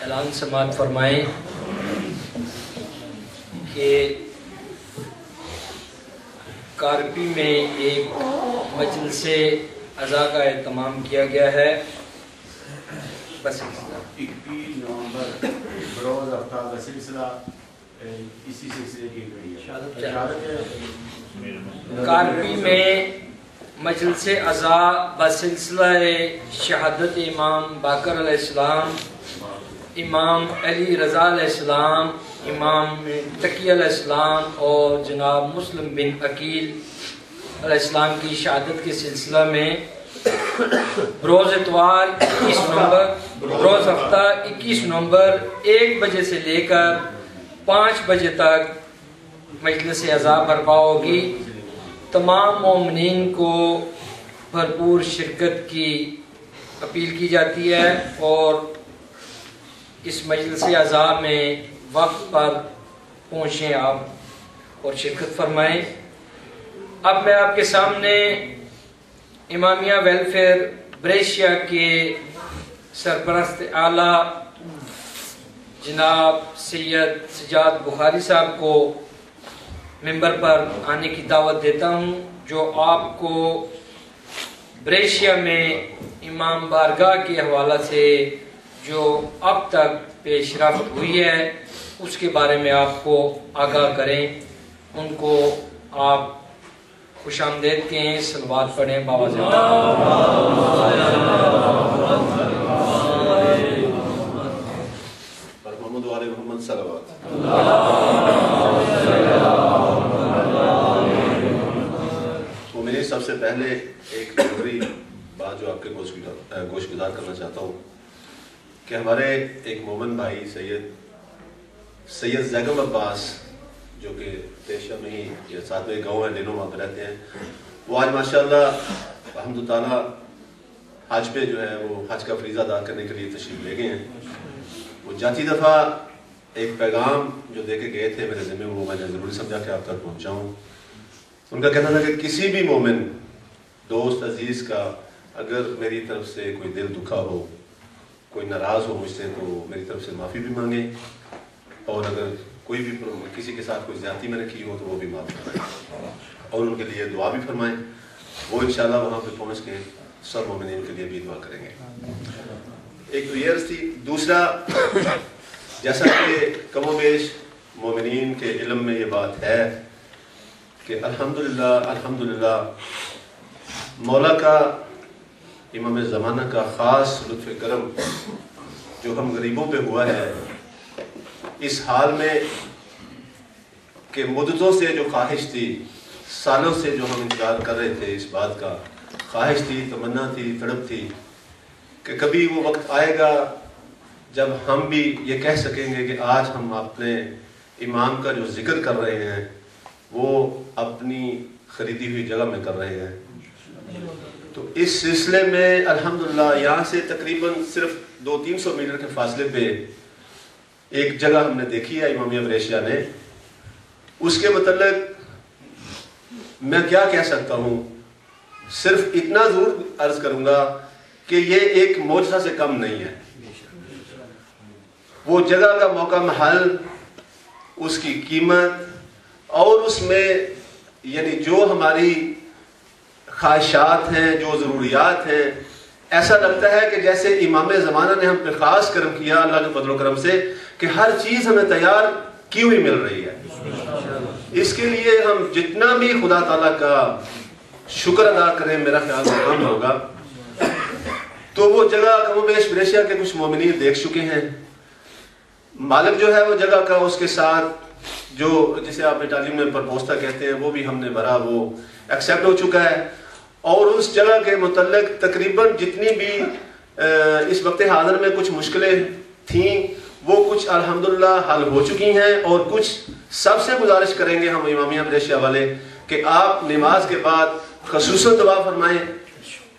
اعلان سماعت فرمائیں کہ کارپی میں ایک مجلس عزا کا اہتمام کیا گیا ہے. بس 21 نومبر بروز ہفتہ کا سلسلہ اسی سلسلے کی گئی ہے. کارپی میں مجلس عزا بسلسلہ شہادت امام باقر علیہ السلام، امام علی رضا علیہ السلام، امام تقی علیہ السلام اور جناب مسلم بن عقیل علیہ السلام کی شہادت کے سلسلہ میں بروز اتوار 21 نومبر بروز ہفتہ 21 نومبر 1 بجے سے لے کر 5 بجے تک مجلس عزا برپا ہوگی. تمام مومنین کو بھرپور شرکت کی اپیل کی جاتی ہے اور اس مجلس عزا میں وقت پر پہنچیں آپ اور شرکت فرمائیں. اب میں آپ کے سامنے امامیہ ویلفیئر بریشیا کے سرپرست اعلیٰ جناب سید سجاد بخاری صاحب کو ممبر پر آنے کی دعوت دیتا ہوں، جو آپ کو بریشیا میں امام بارگاہ کے حوالہ سے جو اب تک پیش رفت ہوئی ہے اس کے بارے میں آپ کو آگاہ کریں. ان کو آپ خوش آمدید کہیں، صلوات پڑھیں. بابا محمد وآل محمد صلوات. تو میں سب سے پہلے ایک ضروری بات جو آپ کے گوش گزار کرنا چاہتا ہوں کہ ہمارے ایک مومن بھائی سید زیگم عباس جو کہ تیشہ میں ہی یا ساتھ میں گاؤں ہے ڈینو وہاں پہ رہتے ہیں، وہ آج ماشاءاللہ الحمد تعالیٰ حج پہ جو ہے وہ حج کا فریضہ ادا کرنے کے لیے تشریف لے گئے ہیں. وہ جاتی دفعہ ایک پیغام جو دے کے گئے تھے میرے ذمہ، وہ میں نے ضروری سمجھا کہ آپ تک پہنچاؤں. ان کا کہنا تھا کہ کسی بھی مومن دوست عزیز کا اگر میری طرف سے کوئی دل دکھا ہو، کوئی ناراض ہو مجھ سے، تو میری طرف سے معافی بھی مانگے، اور اگر کوئی بھی کسی کے ساتھ کوئی زیادتی میں نے کی ہو تو وہ بھی معافی فرمائیں اور ان کے لیے دعا بھی فرمائیں. وہ انشاءاللہ وہاں پہ پہنچ کے سب مومنین کے لیے بھی دعا کریں گے. ایک تو یہ عرض تھی. دوسرا، جیسا کہ کم و بیش مومنین کے علم میں یہ بات ہے کہ الحمدللہ مولا کا، امام زمانہ کا خاص لطف کرم جو ہم غریبوں پہ ہوا ہے اس حال میں کہ مدتوں سے جو خواہش تھی، سالوں سے جو ہم انتظار کر رہے تھے، اس بات کا خواہش تھی، تمنا تھی، تڑپ تھی کہ کبھی وہ وقت آئے گا جب ہم بھی یہ کہہ سکیں گے کہ آج ہم اپنے امام کا جو ذکر کر رہے ہیں وہ اپنی خریدی ہوئی جگہ میں کر رہے ہیں. تو اس سلسلے میں الحمدللہ یہاں سے تقریباً صرف 200-300 میٹر کے فاصلے پہ ایک جگہ ہم نے دیکھی ہے امامیہ بریشیا نے. اس کے متعلق میں کیا کہہ سکتا ہوں، صرف اتنا ضرور عرض کروں گا کہ یہ ایک معجزہ سے کم نہیں ہے. وہ جگہ کا موقع محل، اس کی قیمت اور اس میں یعنی جو ہماری خواہشات ہیں، جو ضروریات ہیں، ایسا لگتا ہے کہ جیسے امام زمانہ نے ہم پہ خاص کرم کیا اللہ کے فضل و کرم سے کہ ہر چیز ہمیں تیار کی ہوئی مل رہی ہے. اس کے لیے ہم جتنا بھی خدا تعالیٰ کا شکر ادا کریں میرا خیال میں کم ہوگا. تو وہ جگہ کم و بیش بریشیا کے کچھ مومنین دیکھ چکے ہیں. مالک جو ہے وہ جگہ کا، اس کے ساتھ جو جسے آپ اٹالین میں پرپوستا کہتے ہیں وہ بھی ہم نے بھرا، وہ ایکسیپٹ ہو چکا ہے. اور اس جگہ کے متعلق تقریباً جتنی بھی اس وقت حاضر میں کچھ مشکلیں تھیں وہ کچھ الحمدللہ حل ہو چکی ہیں، اور کچھ سب سے گزارش کریں گے ہم امامیہ ملیشیا والے کہ آپ نماز کے بعد خصوصاً دعا فرمائیں،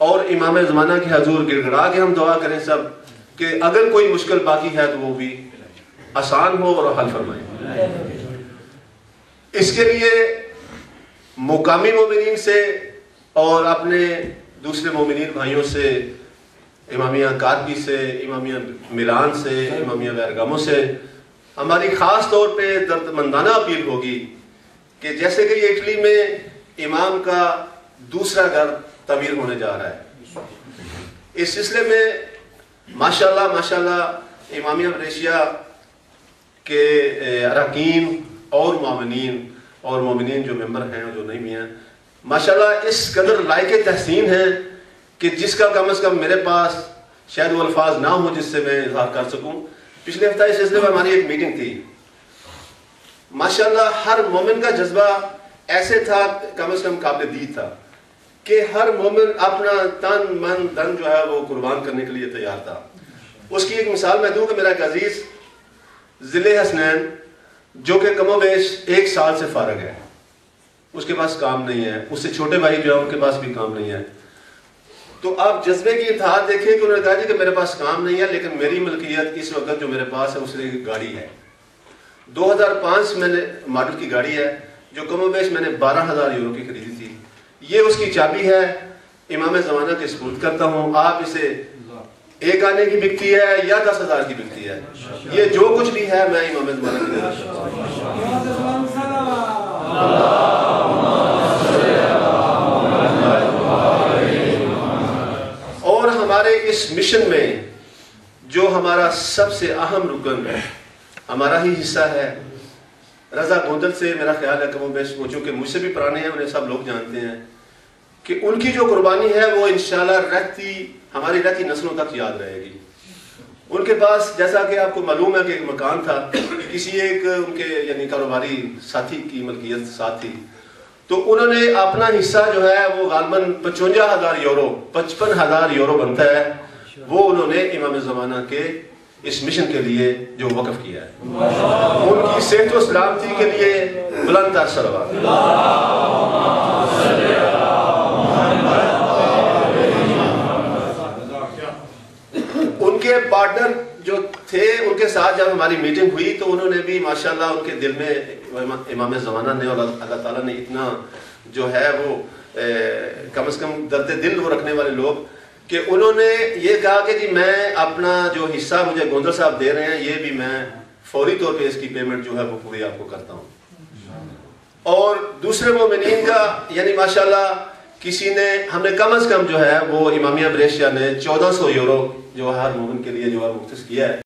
اور امام زمانہ کے حضور گڑ گڑا کے ہم دعا کریں سب کہ اگر کوئی مشکل باقی ہے تو وہ بھی آسان ہو اور حل فرمائیں۔ اس کے لیے مقامی مومنین سے اور اپنے دوسرے مومنین بھائیوں سے، امامیہ کارپی سے، امامیہ میلان سے، امامیہ بیرگامو سے ہماری خاص طور پہ دردمندانہ اپیل ہوگی کہ جیسے کہ یہ اٹلی میں امام کا دوسرا گھر تعمیر ہونے جا رہا ہے، اس سلسلے میں ماشاءاللہ امامیہ ملیشیا کے اراکین اور معاونین اور مومنین جو ممبر ہیں اور جو نہیں بھی ہیں، ماشاءاللہ اس قدر لائق تحسین ہیں کہ جس کا کم از کم میرے پاس شاید وہ الفاظ نہ ہوں جس سے میں اظہار کر سکوں۔ پچھلے ہفتہ اس سلسلے میں ہماری ایک میٹنگ تھی، ماشاءاللہ ہر مومن کا جذبہ ایسے تھا، کم از کم قابل دید تھا کہ ہر مومن اپنا تن من دھن جو ہے وہ قربان کرنے کے لیے تیار تھا۔ اس کی ایک مثال میں دوں کہ میرا ایک عزیز ضلع حسنین جو کہ کم و بیش 1 سال سے فارغ ہے، اس کے پاس کام نہیں ہے، اس سے چھوٹے بھائی جو ہے ان کے پاس بھی کام نہیں ہے، تو آپ جذبے کی انتہا دیکھیں کہ انہوں نے کہا جی کہ میرے پاس کام نہیں ہے لیکن میری ملکیت اس وقت جو میرے پاس ہے اس لیے گاڑی ہے، 2005 میں نے ماڈل کی گاڑی ہے جو کم و بیش میں نے 12,000 یورو کی خریدی تھی، یہ اس کی چابی ہے، امام زمانہ کے سپرد کرتا ہوں، آپ اسے 1 آنے کی بکتی ہے یا 10,000 کی بکتی ہے، یہ جو کچھ بھی ہے میں امام زمانہ کی دینا چاہتا ہوں۔ اور ہمارے اس مشن میں جو ہمارا سب سے اہم رکن ہے، ہمارا ہی حصہ ہے، رضا گوندل سے میرا خیال ہے کہ وہ بیش چونکہ مجھ سے بھی پرانے ہیں، انہیں سب لوگ جانتے ہیں کہ ان کی جو قربانی ہے وہ انشاءاللہ ہماری رہتی نسلوں تک یاد رہے گی۔ ان کے پاس جیسا کہ آپ کو معلوم ہے کہ ایک مکان تھا، کسی ایک ان کے یعنی کاروباری ساتھی کی ملکیت ساتھ تھی، تو انہوں نے اپنا حصہ جو ہے وہ غالباً 55,000 یورو بنتا ہے، وہ انہوں نے امام زمانہ کے اس مشن کے لیے جو وقف کیا ہے، ان کی صحت و سلامتی کے لیے بلند تر صلوات۔ ان کے پارٹنر جو تھے ان کے ساتھ جب ہماری میٹنگ ہوئی تو انہوں نے بھی ماشاءاللہ ان کے دل میں امام زمانہ نے اور اللہ تعالیٰ نے اتنا جو ہے وہ کم از کم درد دل وہ رکھنے والے لوگ کہ انہوں نے یہ کہا کہ جی میں اپنا جو حصہ مجھے گوندل صاحب دے رہے ہیں یہ بھی میں فوری طور پہ اس کی پیمنٹ جو ہے وہ پوری آپ کو کرتا ہوں۔ اور دوسرے مومنین کا یعنی ماشاءاللہ کسی نے ہم نے کم از کم جو ہے وہ امامیہ ملیشیا نے 1400 یورو جو ہر مومن کے لیے جو ہے مختص کیا ہے۔